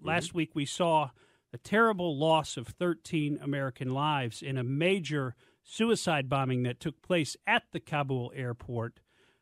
Last week we saw a terrible loss of 13 American lives in a major suicide bombing that took place at the Kabul airport.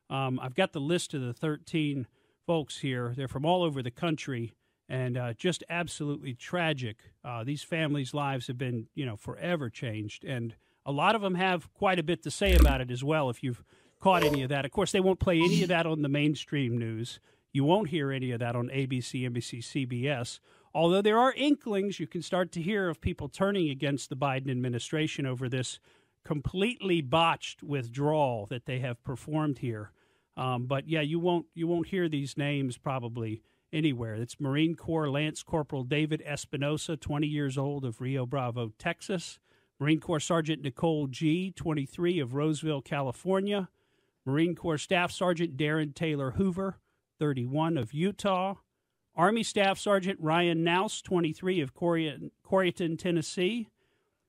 I've got the list of the 13 folks here. They're from all over the country, and just absolutely tragic. These families' lives have been, forever changed, and a lot of them have quite a bit to say about it as well, if you've caught any of that. Of course, they won't play any of that on the mainstream news. You won't hear any of that on ABC, NBC, CBS, although there are inklings you can start to hear of people turning against the Biden administration over this completely botched withdrawal that they have performed here. But yeah, you won't hear these names probably anywhere. It's Marine Corps Lance Corporal David Espinosa, 20 years old, of Rio Bravo, Texas. Marine Corps Sergeant Nicole G., 23, of Roseville, California. Marine Corps Staff Sergeant Darren Taylor Hoover, 31, of Utah. Army Staff Sergeant Ryan Nouse, 23, of Corrienton, Tennessee.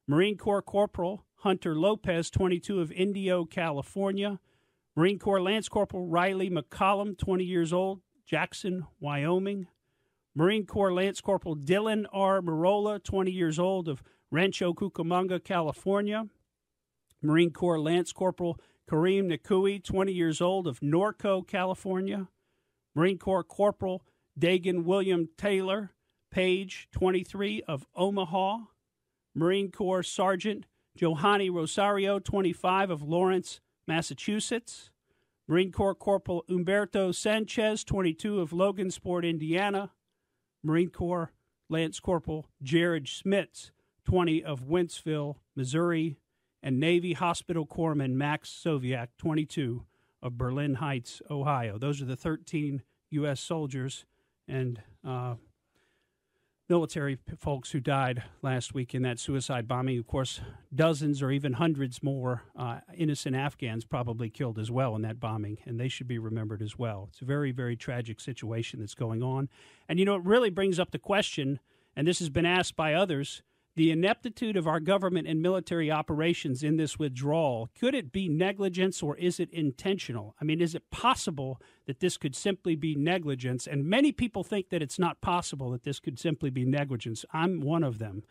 Marine Corps Corporal Hunter Lopez, 22, of Indio, California. Marine Corps Lance Corporal Riley McCollum, 20 years old, Jackson, Wyoming. Marine Corps Lance Corporal Dylan R. Marola, 20 years old, of Rancho Cucamonga, California. Marine Corps Lance Corporal Kareem Nakui, 20 years old, of Norco, California. Marine Corps Corporal Dagan William Taylor Page, 23, of Omaha. Marine Corps Sergeant Johanny Rosario, 25, of Lawrence, Massachusetts. Marine Corps Corporal Humberto Sanchez, 22, of Logansport, Indiana. Marine Corps Lance Corporal Jared Schmitz, 20, of Wentzville, Missouri. And Navy Hospital Corpsman Max Soviak, 22, of Berlin Heights, Ohio. Those are the 13 U.S. soldiers and military folks who died last week in that suicide bombing. Of course, dozens or even hundreds more innocent Afghans probably killed as well in that bombing, and they should be remembered as well. It's a very, very tragic situation that's going on. And, it really brings up the question, and this has been asked by others, the ineptitude of our government and military operations in this withdrawal. Could it be negligence or is it intentional? I mean, is it possible that this could simply be negligence? And many people think that it's not possible that this could simply be negligence. I'm one of them.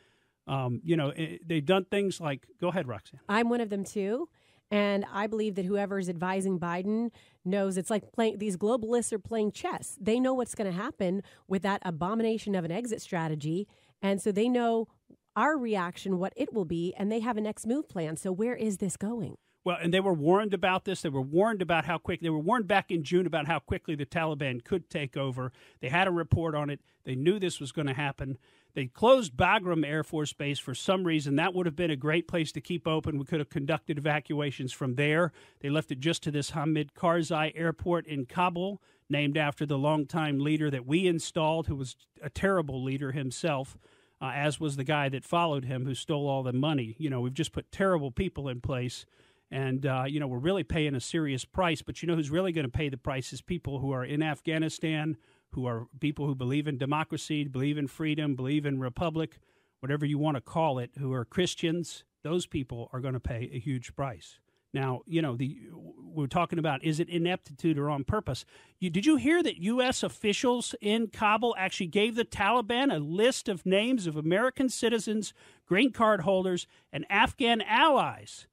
They've done things like, go ahead, Roxanne. I'm one of them too. And I believe that whoever is advising Biden knows it's like these globalists are playing chess. They know what's going to happen with that abomination of an exit strategy. And so they know our reaction, what it will be, and they have a next move plan. So where is this going? Well, and they were warned about this. They were warned about how quick. They were warned back in June about how quickly the Taliban could take over. They had a report on it. They knew this was going to happen. They closed Bagram Air Force Base for some reason. That would have been a great place to keep open. We could have conducted evacuations from there. They left it just to this Hamid Karzai Airport in Kabul, named after the longtime leader that we installed, who was a terrible leader himself. As was the guy that followed him who stole all the money. We've just put terrible people in place, and, we're really paying a serious price. But who's really going to pay the price is people who are in Afghanistan, who are people who believe in democracy, believe in freedom, believe in republic, whatever you want to call it, who are Christians. Those people are going to pay a huge price. Now, we're talking about, is it ineptitude or on purpose? Did you hear that U.S. officials in Kabul actually gave the Taliban a list of names of American citizens, green card holders, and Afghan allies,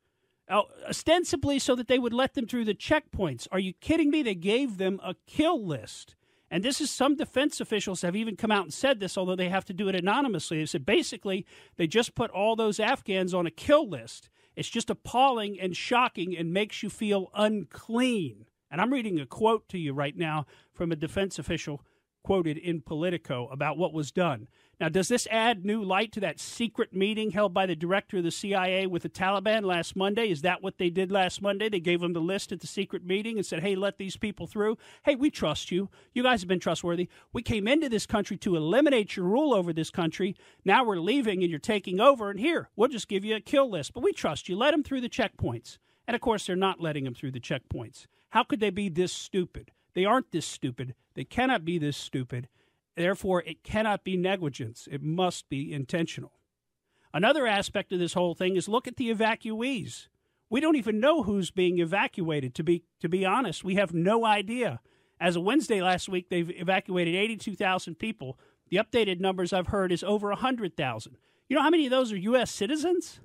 ostensibly so that they would let them through the checkpoints? Are you kidding me? They gave them a kill list. And this is, some defense officials have even come out and said this, although they have to do it anonymously. They said basically they just put all those Afghans on a kill list. It's just appalling and shocking and makes you feel unclean. And I'm reading a quote to you right now from a defense official quoted in Politico about what was done. Now, does this add new light to that secret meeting held by the director of the CIA with the Taliban last Monday? Is that what they did last Monday? They gave them the list at the secret meeting and said, hey, let these people through. Hey, we trust you. You guys have been trustworthy. We came into this country to eliminate your rule over this country. Now we're leaving and you're taking over. And here, we'll just give you a kill list. But we trust you. Let them through the checkpoints. And, of course, they're not letting them through the checkpoints. How could they be this stupid? They aren't this stupid. They cannot be this stupid. Therefore, it cannot be negligence. It must be intentional. Another aspect of this whole thing is look at the evacuees. We don't even know who's being evacuated, to be honest. We have no idea. As of Wednesday last week, they've evacuated 82,000 people. The updated numbers I've heard is over 100,000. You know how many of those are U.S. citizens?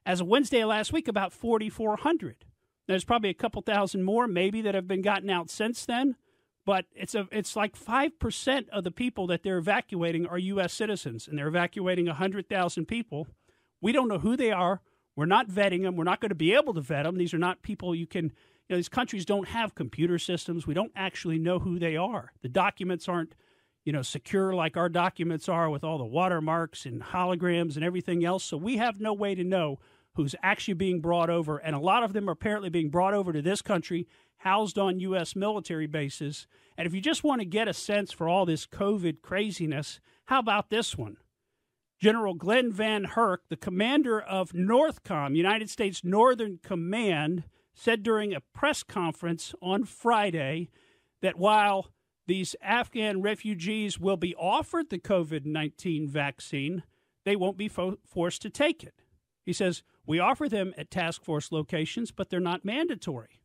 As of Wednesday of last week, about 4,400. There's probably a couple thousand more maybe that have been gotten out since then, but it's like 5% of the people that they're evacuating are U.S. citizens, and they're evacuating 100,000 people. We don't know who they are. We're not vetting them. We're not going to be able to vet them. These are not people you can, these countries don't have computer systems. We don't actually know who they are. The documents aren't, secure like our documents are with all the watermarks and holograms and everything else. So we have no way to know who's actually being brought over. And a lot of them are apparently being brought over to this country, housed on U.S. military bases. And if you just want to get a sense for all this COVID craziness, how about this one? General Glenn Van Herk, the commander of NORTHCOM, United States Northern Command, said during a press conference on Friday that while these Afghan refugees will be offered the COVID-19 vaccine, they won't be forced to take it. He says, we offer them at task force locations, but they're not mandatory.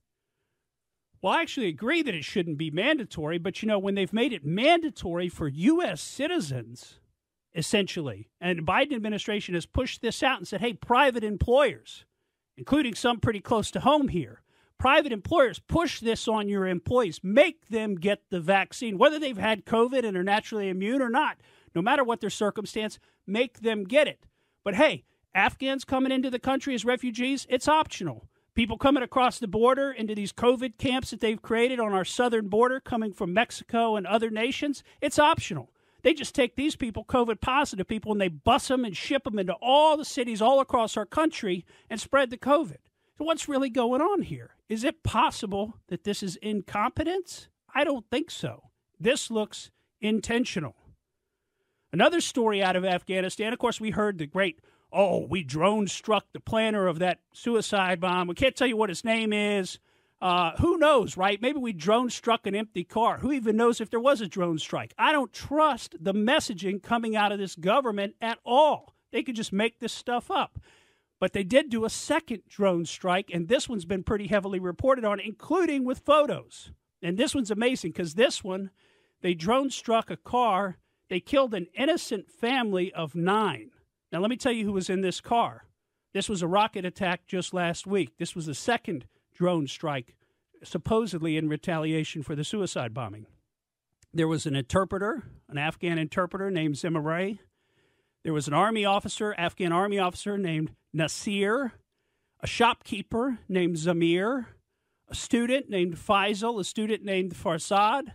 Well, I actually agree that it shouldn't be mandatory, but, when they've made it mandatory for U.S. citizens, essentially, and the Biden administration has pushed this out and said, hey, private employers, including some pretty close to home here, private employers, push this on your employees. Make them get the vaccine, whether they've had COVID and are naturally immune or not. No matter what their circumstance, make them get it. But hey, Afghans coming into the country as refugees, it's optional. People coming across the border into these COVID camps that they've created on our southern border coming from Mexico and other nations, it's optional. They just take these people, COVID positive people, and they bus them and ship them into all the cities all across our country and spread the COVID. So what's really going on here? Is it possible that this is incompetence? I don't think so. This looks intentional. Another story out of Afghanistan, of course, we heard the great, we drone struck the planner of that suicide bomb. We can't tell you what his name is. Who knows, right? Maybe we drone struck an empty car. Who even knows if there was a drone strike? I don't trust the messaging coming out of this government at all. They could just make this stuff up. But they did do a second drone strike, and this one's been pretty heavily reported on, including with photos. And this one's amazing because this one, they drone struck a car. They killed an innocent family of 9. Now, let me tell you who was in this car. This was a rocket attack just last week. This was the second drone strike, supposedly in retaliation for the suicide bombing. There was an interpreter, an Afghan interpreter named Zimmeray. There was an Afghan army officer named Nasir, a shopkeeper named Zamir, a student named Faisal, a student named Farsad,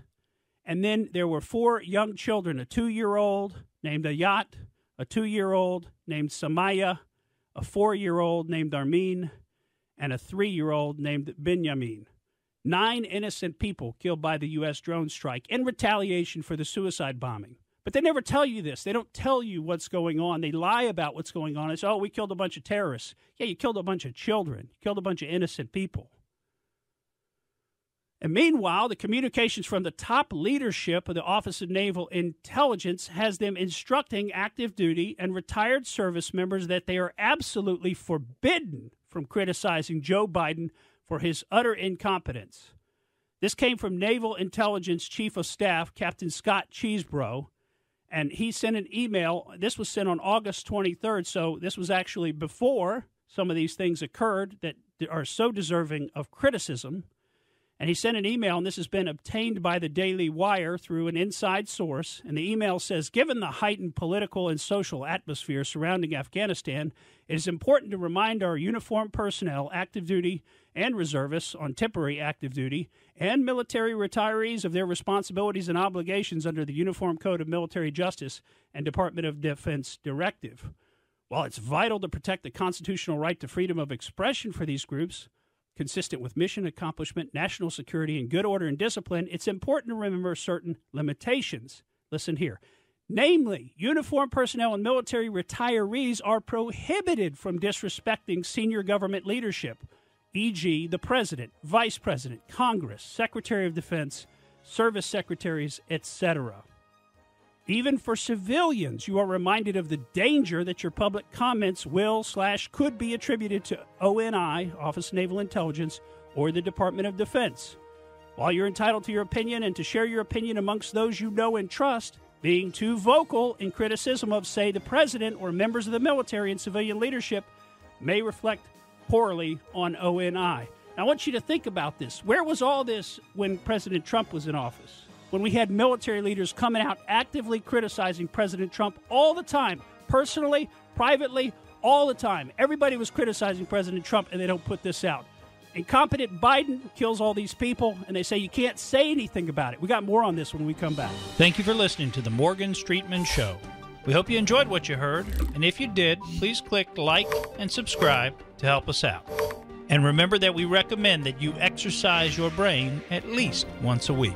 and then there were 4 young children, a 2-year-old named Ayat, a 2-year-old named Samaya, a 4-year-old named Armin, and a 3-year-old named Binyamin. 9 innocent people killed by the U.S. drone strike in retaliation for the suicide bombing. But they never tell you this. They don't tell you what's going on. They lie about what's going on. They say, we killed a bunch of terrorists. Yeah, you killed a bunch of children. You killed a bunch of innocent people. And meanwhile, the communications from the top leadership of the Office of Naval Intelligence has them instructing active duty and retired service members that they are absolutely forbidden from criticizing Joe Biden for his utter incompetence. This came from Naval Intelligence Chief of Staff, Captain Scott Cheesebro, and he sent an email. This was sent on August 23rd, so this was actually before some of these things occurred that are so deserving of criticism. And he sent an email, and this has been obtained by the Daily Wire through an inside source. And the email says, given the heightened political and social atmosphere surrounding Afghanistan, it is important to remind our uniformed personnel, active duty and reservists on temporary active duty, and military retirees of their responsibilities and obligations under the Uniform Code of Military Justice and Department of Defense Directive. While it's vital to protect the constitutional right to freedom of expression for these groups, consistent with mission accomplishment, national security, and good order and discipline, it's important to remember certain limitations. Listen here. Namely, uniformed personnel and military retirees are prohibited from disrespecting senior government leadership, e.g., the President, Vice President, Congress, Secretary of Defense, Service Secretaries, etc. Even for civilians, you are reminded of the danger that your public comments will/could be attributed to ONI, Office of Naval Intelligence, or the Department of Defense. While you're entitled to your opinion and to share your opinion amongst those you know and trust, being too vocal in criticism of, say, the president or members of the military and civilian leadership may reflect poorly on ONI. I want you to think about this. Where was all this when President Trump was in office? When we had military leaders coming out actively criticizing President Trump all the time, personally, privately, all the time. Everybody was criticizing President Trump, and they don't put this out. Incompetent Biden kills all these people, and they say you can't say anything about it. We got more on this when we come back. Thank you for listening to the Morgan Streetman Show. We hope you enjoyed what you heard, and if you did, please click like and subscribe to help us out. And remember that we recommend that you exercise your brain at least once a week.